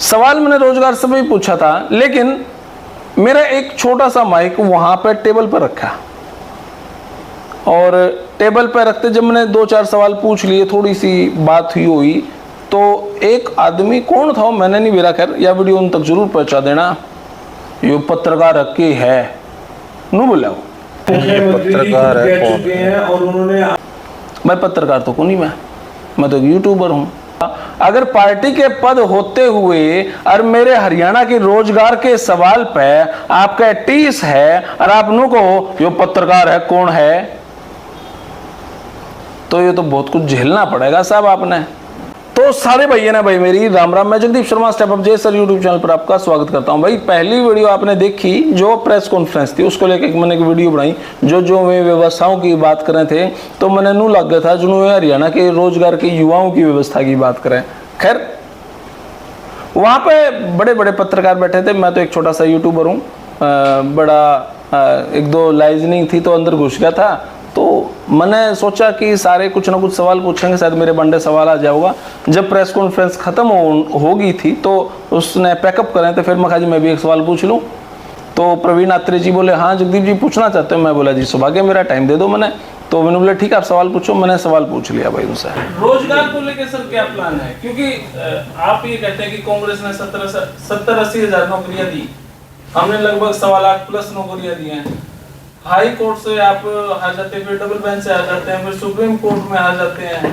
सवाल मैंने रोजगार से भी पूछा था, लेकिन मेरा एक छोटा सा माइक वहां पर टेबल पर रखा और टेबल पर रखते जब मैंने 2-4 सवाल पूछ लिए, थोड़ी सी बात हुई तो एक आदमी कौन था मैंने नहीं मेरा, खैर यह वीडियो उन तक जरूर पहुंचा देना, ये पत्रकार रखी है नू बोला वो पत्रकार है कौन है? और उन्होंने मैं पत्रकार तो नहीं, मैं तो यूट्यूबर हूं। अगर पार्टी के पद होते हुए और मेरे हरियाणा के रोजगार के सवाल पे आपका टीस है और आप नु को यो पत्रकार है कौन है, तो ये तो बहुत कुछ झेलना पड़ेगा साहब आपने। तो सारे भैया ना भाई मेरी राम राम, मैं जगदीप शर्मा स्टेप अप जे सर यूट्यूब चैनल पर आपका स्वागत करता हूं। भाई पहली वीडियो आपने देखी जो प्रेस कॉन्फ्रेंस थी, उसको लेकर मैंने एक वीडियो बनाई जो वे व्यवस्थाओं की बात कर रहे थे, तो मैंने नू लग गया था जिन्होंने हरियाणा के रोजगार के युवाओं की व्यवस्था की बात करें। खैर वहां पे बड़े बड़े पत्रकार बैठे थे, मैं तो एक छोटा सा यूट्यूबर हूँ, बड़ा 1-2 लाइजनिंग थी तो अंदर घुस गया था, तो मैंने सोचा कि सारे कुछ ना कुछ सवाल पूछेंगे, शायद मेरे बंडे सवाल आ जाऊंगा। जब प्रेस कॉन्फ्रेंस खत्म हो गई थी तो उसने पैकअप करें, तो फिर मैं कहा जी मैं भी एक सवाल पूछ लूं। तो प्रवीण आत्रे जी बोले हाँ जगदीप जी पूछना चाहते हो? मैं बोला जी सौभाग्य मेरा टाइम दे दो मैंने, तो मैंने बोला ठीक है आप सवाल पूछो। मैंने सवाल पूछ लिया भाई उनसे। रोजगार को लेकर सर क्या प्लान है, क्योंकि आप ये कहते हैं कि कांग्रेस ने 70-80 हजार नौकरियां दी, हमने लगभग 1.25 लाख प्लस नौकरियां दी हैं। हाई कोर्ट से आप हार जाते हैं, फिर डबल बेंच से हार जाते हैं, फिर सुप्रीम कोर्ट में हार जाते हैं।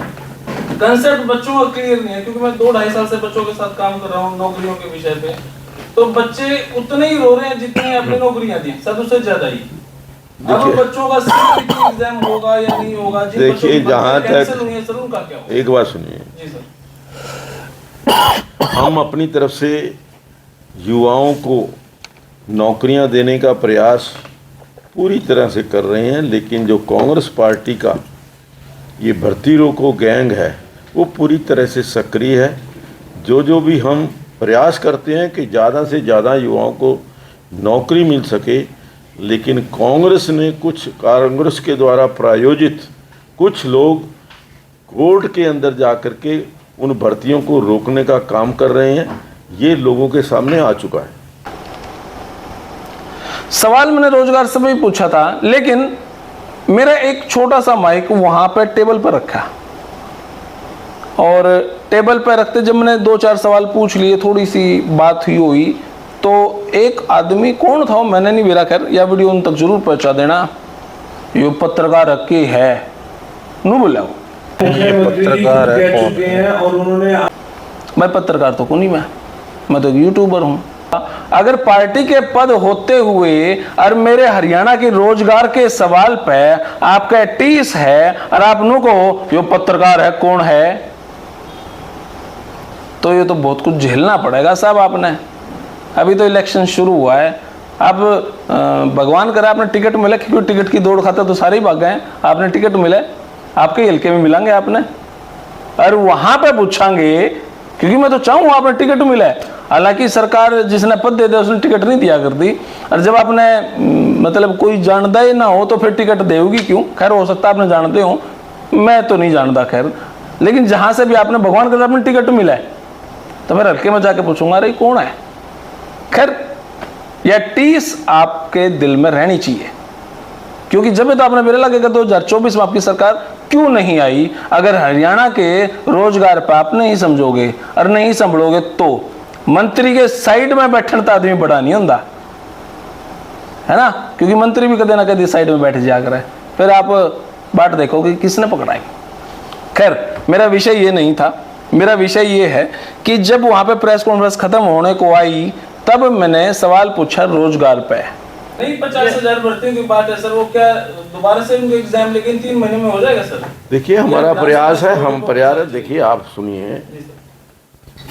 कंसेप्ट बच्चों का क्लियर नहीं है, क्योंकि मैं 2-2.5 साल से बच्चों के साथ काम कर रहा हूँ नौकरियों के विषय पे, तो बच्चे उतने ही रो रहे हैं जितनी अपनी नौकरियां दी, सब उससे ज्यादा ही। अब बच्चों का एग्जाम होगा या नहीं होगा, देखिए जहाँ तक सर उनका क्या होगा? एक बात सुनिए जी सर, हम अपनी तरफ से युवाओं को नौकरियां देने का प्रयास पूरी तरह से कर रहे हैं, लेकिन जो कांग्रेस पार्टी का ये भर्ती रोको गैंग है वो पूरी तरह से सक्रिय है। जो भी हम प्रयास करते हैं कि ज़्यादा से ज़्यादा युवाओं को नौकरी मिल सके, लेकिन कांग्रेस ने कांग्रेस के द्वारा प्रायोजित कुछ लोग कोर्ट के अंदर जाकर के उन भर्तियों को रोकने का काम कर रहे हैं। ये लोगों के सामने आ चुका है। सवाल मैंने रोजगार से भी पूछा था, लेकिन मेरा एक छोटा सा माइक वहां पर टेबल पर रखा और टेबल पर रखते जब मैंने 2-4 सवाल पूछ लिए, थोड़ी सी बात हुई तो एक आदमी कौन था मैंने नहीं मेरा, खैर यह वीडियो उन तक जरूर पहुंचा देना, ये पत्रकार रखी है नू बोला वो पत्रकार है कौन है? और उन्होंने मैं पत्रकार तो नहीं, मैं तो यूट्यूबर हूं। अगर पार्टी के पद होते हुए और मेरे हरियाणा के रोजगार के सवाल पे आपका टीस है और आप नु को यो पत्रकार है कौन है, तो ये तो बहुत कुछ झेलना पड़ेगा साहब आपने। अभी तो इलेक्शन शुरू हुआ है, अब भगवान करे आपने टिकट मिले, क्योंकि टिकट की दौड़ खाता तो सारे ही भाग गए, आपने टिकट मिले आपके हल्के में मिलेंगे आपने, और वहां पे पूछांगे, क्योंकि मैं तो चाहूँ आपने टिकट मिले। हालांकि सरकार जिसने पद दे दिया उसने टिकट नहीं दिया करती, और जब आपने मतलब कोई जानता ही ना हो तो फिर टिकट देगी क्यों? खैर हो सकता है आपने जानते हो, मैं तो नहीं जानता खैर, लेकिन जहां से भी आपने भगवान करे आपने टिकट मिला है तो फिर हल्के में जाके पूछूंगा अरे कौन है। खैर यह टीस आपके दिल में रहनी चाहिए, क्योंकि जब तो आपने मेरे लगेगा 2024 में आपकी सरकार क्यों नहीं आई। अगर हरियाणा के रोजगार पर आप नहीं समझोगे और नहीं संभलोगे तो मंत्री के साइड में बैठने तो आदमी बड़ा नहीं होता है ना, क्योंकि मंत्री भी कदे ना कदे साइड में बैठ जाकर है, फिर आप बाट देखोगे किसने पकड़ाई। खैर मेरा विषय ये नहीं था, मेरा विषय ये है कि जब वहां पे प्रेस कॉन्फ्रेंस खत्म होने को आई तब मैंने सवाल पूछा रोजगार पे। नहीं 50,000 भर्तियों की बात है सर, वो क्या दोबारा से उनका एग्जाम लेकिन 3 महीने में हो जाएगा सर? देखिए हमारा प्रयास है, हम प्रयास है, देखिए आप सुनिए,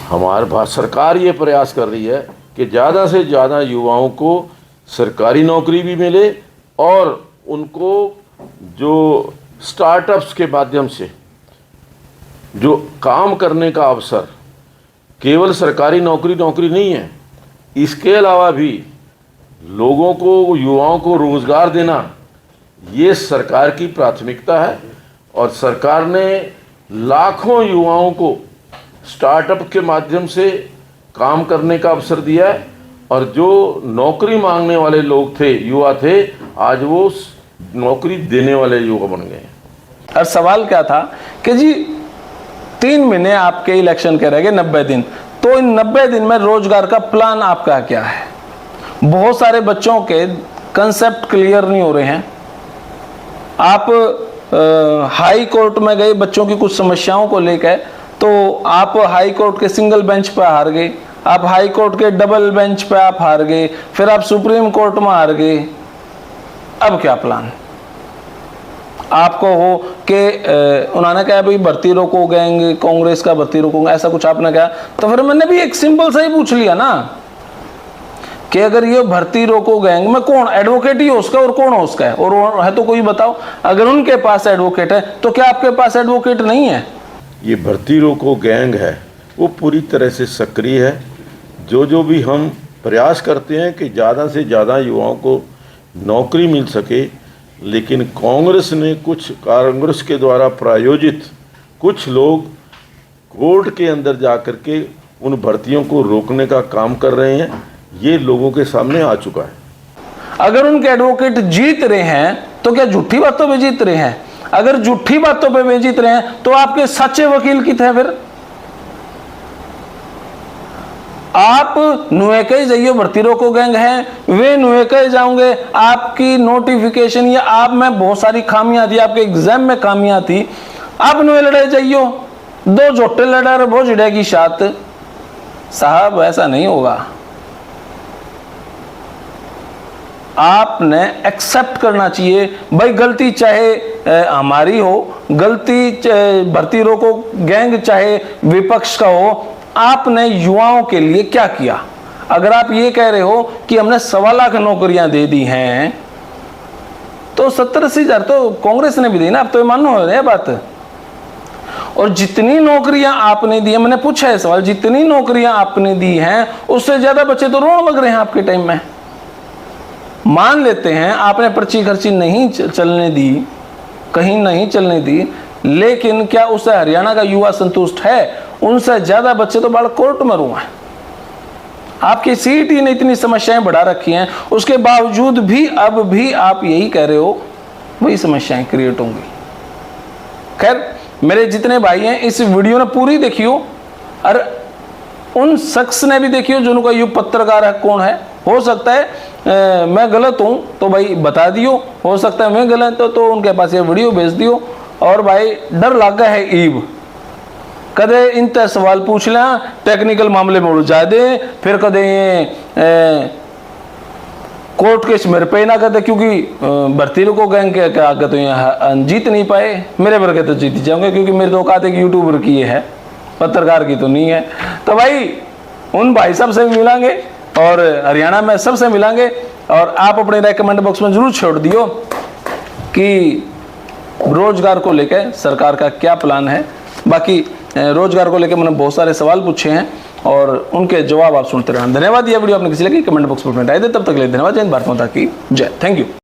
हमारे सरकार ये प्रयास कर रही है कि ज़्यादा से ज़्यादा युवाओं को सरकारी नौकरी भी मिले और उनको जो स्टार्टअप्स के माध्यम से जो काम करने का अवसर, केवल सरकारी नौकरी नहीं है, इसके अलावा भी लोगों को, युवाओं को रोज़गार देना ये सरकार की प्राथमिकता है। और सरकार ने लाखों युवाओं को स्टार्टअप के माध्यम से काम करने का अवसर दिया है, और जो नौकरी मांगने वाले लोग थे, युवा थे, आज वो नौकरी देने वाले युवा बन गए। और सवाल क्या था कि जी 3 महीने आपके इलेक्शन के रह गए, 90 दिन, तो इन 90 दिन में रोजगार का प्लान आपका क्या है? बहुत सारे बच्चों के कंसेप्ट क्लियर नहीं हो रहे हैं। आप हाई कोर्ट में गए बच्चों की कुछ समस्याओं को लेकर, तो आप हाई कोर्ट के सिंगल बेंच पर हार गए, आप हाई कोर्ट के डबल बेंच पे आप हार गए, फिर आप सुप्रीम कोर्ट में हार गए। अब क्या प्लान आपको हो कि उन्होंने कहा भाई भर्ती रोको गएंगे, कांग्रेस का भर्ती रोकोगे, ऐसा कुछ आपने कहा, तो फिर मैंने भी एक सिंपल सा ही पूछ लिया ना कि अगर ये भर्ती रोको गैंग में कौन एडवोकेट ही हो उसका और कौन हो उसका है, और है तो कोई बताओ। अगर उनके पास एडवोकेट है तो क्या आपके पास एडवोकेट नहीं है? ये भर्ती रोको गैंग है वो पूरी तरह से सक्रिय है। जो भी हम प्रयास करते हैं कि ज़्यादा से ज़्यादा युवाओं को नौकरी मिल सके, लेकिन कांग्रेस ने कांग्रेस के द्वारा प्रायोजित कुछ लोग कोर्ट के अंदर जा कर के उन भर्तियों को रोकने का काम कर रहे हैं। ये लोगों के सामने आ चुका है। अगर उनके एडवोकेट जीत रहे हैं तो क्या झूठी बातों पे जीत रहे हैं? अगर झूठी बातों पे वे जीत रहे हैं तो आपके सच्चे वकील कितने हैं? फिर आप नुए के जाइए भर्ती रोको गैंग है, वे नुए के जाओगे, आपकी नोटिफिकेशन या आप में बहुत सारी खामियां थी, आपके एग्जाम में खामियां थी, आप नुए लड़ाई जाइयो, 2 झोटे लड़ा रहे, बहुत जिड़ेगी शात। साहब ऐसा नहीं होगा। आपने एक्सेप्ट करना चाहिए भाई, गलती चाहे हमारी हो, गलती भर्ती रोको गैंग चाहे विपक्ष का हो, आपने युवाओं के लिए क्या किया? अगर आप ये कह रहे हो कि हमने 1.25 लाख नौकरियां दे दी हैं, तो 70-80 हजार तो कांग्रेस ने भी दी ना, अब तो मानो हो रही है बात। और जितनी नौकरियां आपने दी है, मैंने पूछा है सवाल, जितनी नौकरियां आपने दी हैं उससे ज्यादा बच्चे तो रोने लग रहे हैं आपके टाइम में। मान लेते हैं आपने पर्ची खर्ची नहीं चलने दी, कहीं नहीं चलने दी, लेकिन क्या उससे हरियाणा का युवा संतुष्ट है? उनसे ज्यादा बच्चे तो बाल कोर्ट में रुए हैं। आपकी सीईटी ने इतनी समस्याएं बढ़ा रखी हैं, उसके बावजूद भी अब भी आप यही कह रहे हो वही समस्याएं क्रिएट होंगी। खैर, मेरे जितने भाई हैं इस वीडियो ने पूरी देखियो, और उन शख्स ने भी देखियो जिनका युग पत्रकार है कौन है। हो सकता है मैं गलत हूं तो भाई बता दियो, हो सकता है मैं गलत हो तो उनके पास ये वीडियो भेज दियो। और भाई डर लगा है ईब, कदे इन ते सवाल पूछ लें, टेक्निकल मामले में उलझा दे, फिर कदे कोर्ट केस मेरे पे ना करते, क्योंकि भर्ती रोको गैंग के आगे तो यहाँ जीत नहीं पाए, मेरे वर्ग तो जीत जाओगे, क्योंकि मेरे तो औकात एक यूट्यूबर की है, पत्रकार की तो नहीं है। तो भाई उन भाई साहब से मिलांगे और हरियाणा में सबसे मिलांगे, और आप अपने रेकमेंड बॉक्स में जरूर छोड़ दियो कि रोजगार को लेकर सरकार का क्या प्लान है। बाकी रोजगार को लेकर मैंने बहुत सारे सवाल पूछे हैं और उनके जवाब आप सुनते रहना। धन्यवाद। यह वीडियो आपने किसी लगी कमेंट बॉक्स में राय दे। तब तक के लिए धन्यवाद। जय हिंद, भारत माता की जय। Thank you.